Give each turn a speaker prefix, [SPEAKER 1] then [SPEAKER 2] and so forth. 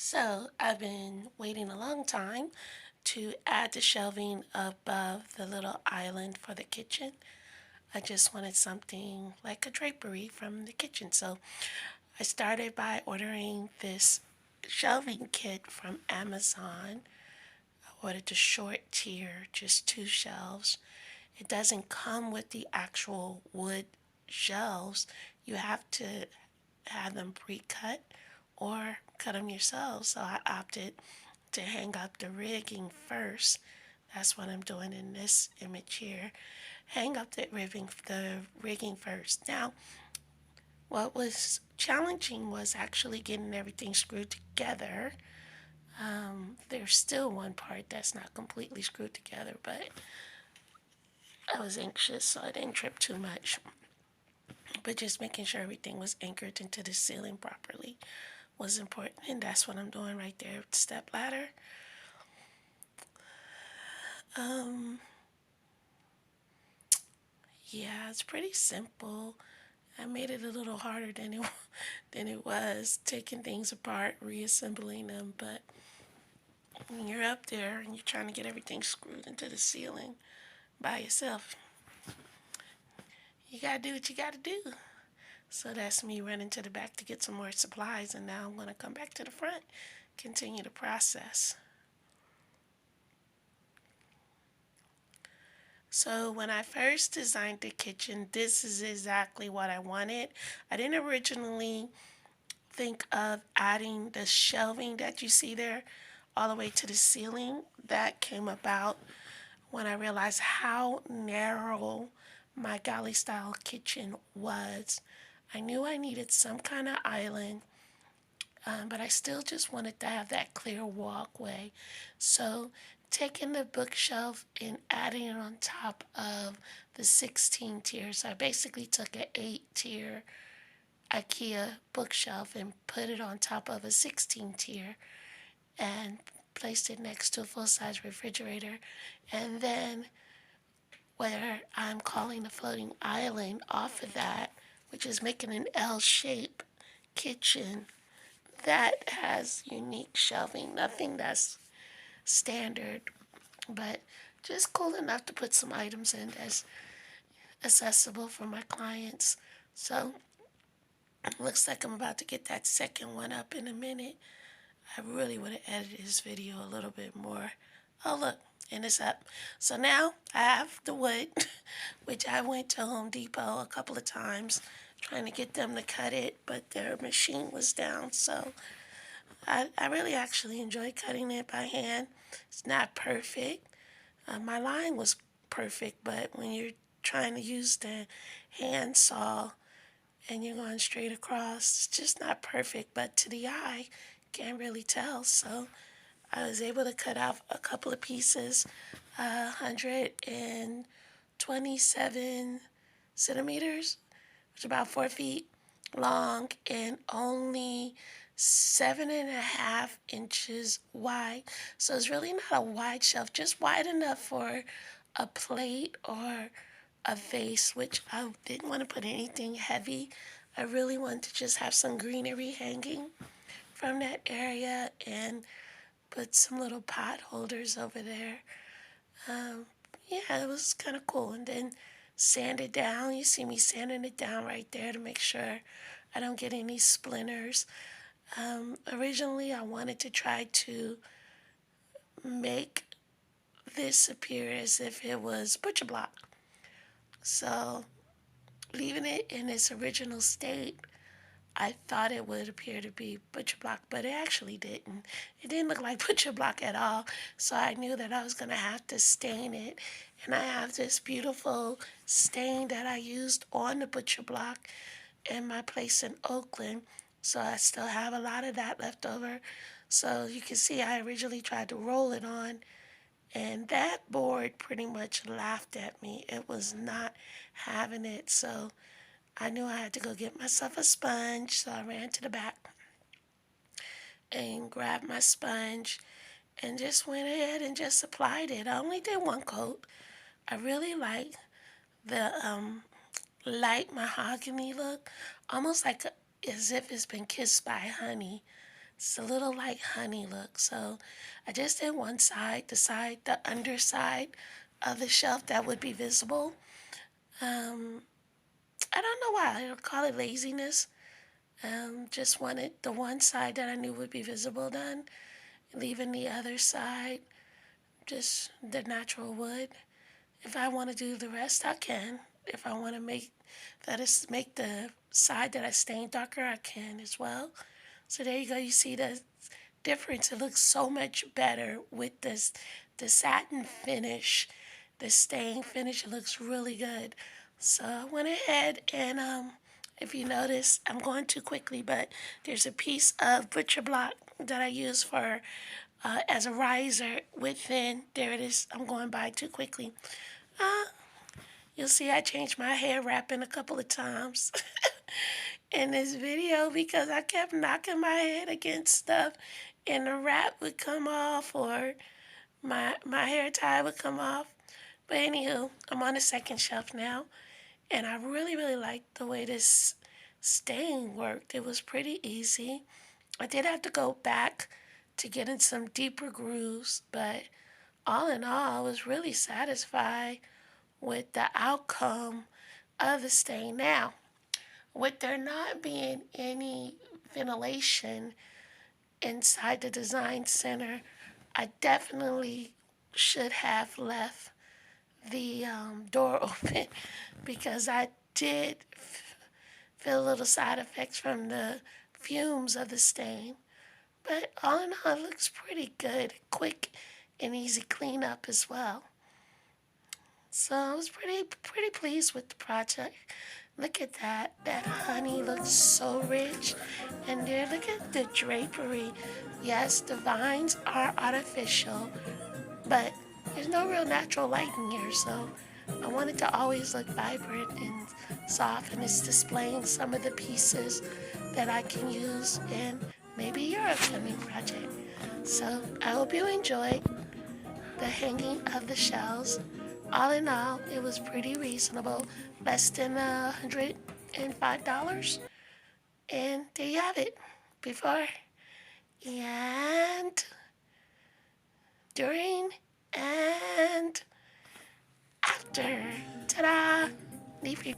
[SPEAKER 1] So I've been waiting a long time to add the shelving above the little island for the kitchen. I just wanted something like a drapery from the kitchen. So I started by ordering this shelving kit from Amazon. I ordered the short tier, just two shelves. It doesn't come with the actual wood shelves. You have to have them pre-cut or cut them yourself. So I opted to hang up the rigging first. That's what I'm doing in this image here. Hang up the rigging first. Now, what was challenging was actually getting everything screwed together. There's still one part that's not completely screwed together, but I was anxious, so I didn't trip too much. But just making sure everything was anchored into the ceiling properly was important, and that's what I'm doing right there with the step ladder. Um, yeah, it's pretty simple. I made it a little harder than it was, taking things apart, reassembling them. But when you're up there and you're trying to get everything screwed into the ceiling by yourself, you gotta do what you gotta do. So that's me running to the back to get some more supplies, and now I'm gonna come back to the front, continue the process. So when I first designed the kitchen, this is exactly what I wanted. I didn't originally think of adding the shelving that you see there all the way to the ceiling. That came about when I realized how narrow my galley style kitchen was. I knew I needed some kind of island, but I still just wanted to have that clear walkway. So taking the bookshelf and adding it on top of the 16 tiers, I basically took an 8 tier IKEA bookshelf and put it on top of a 16 tier and placed it next to a full-size refrigerator. And then where I'm calling the floating island off of that, which is making an L shape kitchen that has unique shelving, nothing that's standard, but just cool enough to put some items in that's accessible for my clients. So looks like I'm about to get that second one up in a minute. I really would have edited this video a little bit more. Oh, look, and it's up. So now I have the wood, which I went to Home Depot a couple of times trying to get them to cut it, but their machine was down. So I really actually enjoy cutting it by hand. It's not perfect. My line was perfect, but when you're trying to use the hand saw and you're going straight across, it's just not perfect. But to the eye, can't really tell. So I was able to cut out a couple of pieces, 127 centimeters, which is about 4 feet long, and only 7.5 inches wide. So it's really not a wide shelf, just wide enough for a plate or a vase, which I didn't want to put anything heavy. I really wanted to just have some greenery hanging from that area and put some little pot holders over there. Um, yeah, it was kind of cool. And then sand it down. You see me sanding it down right there to make sure I don't get any splinters. Originally, I wanted to try to make this appear as if it was butcher block. So, leaving it in its original state, I thought it would appear to be butcher block, but it actually didn't. It didn't look like butcher block at all. So I knew that I was going to have to stain it. And I have this beautiful stain that I used on the butcher block in my place in Oakland. So I still have a lot of that left over. So you can see I originally tried to roll it on, and that board pretty much laughed at me. It was not having it. So I knew I had to go get myself a sponge. So I ran to the back and grabbed my sponge and just went ahead and just applied it. I only did one coat. I really like the light mahogany look, almost like as if it's been kissed by honey. It's a little like honey look. So I just did one side, the underside of the shelf that would be visible. Um, I don't know why. I don't call it laziness. Just wanted the one side that I knew would be visible done, leaving the other side just the natural wood. If I want to do the rest, I can. If I want to make the side that I stained darker, I can as well. So there you go. You see the difference. It looks so much better with the satin finish, the stain finish. It looks really good. So I went ahead and if you notice, I'm going too quickly, but there's a piece of butcher block that I use for as a riser within. There it is. I'm going by too quickly. Uh, you'll see I changed my hair wrapping a couple of times in this video because I kept knocking my head against stuff and the wrap would come off or my hair tie would come off. But anywho, I'm on the second shelf now and I really, really liked the way this stain worked. It was pretty easy. I did have to go back to get in some deeper grooves, but all in all, I was really satisfied with the outcome of the stain. Now, with there not being any ventilation inside the design center, I definitely should have left the door open because I did feel a little side effects from the fumes of the stain. But all in all, it looks pretty good, quick and easy cleanup as well. So I was pretty pleased with the project. Look at that. That honey looks so rich. And there, look at the drapery. Yes, the vines are artificial, but there's no real natural light in here, so I wanted to always look vibrant and soft, and it's displaying some of the pieces that I can use in maybe your upcoming project. So I hope you enjoyed the hanging of the shells. All in all, it was pretty reasonable, less than $105. And there you have it, before and during and after. Ta-da! NeatFreaked.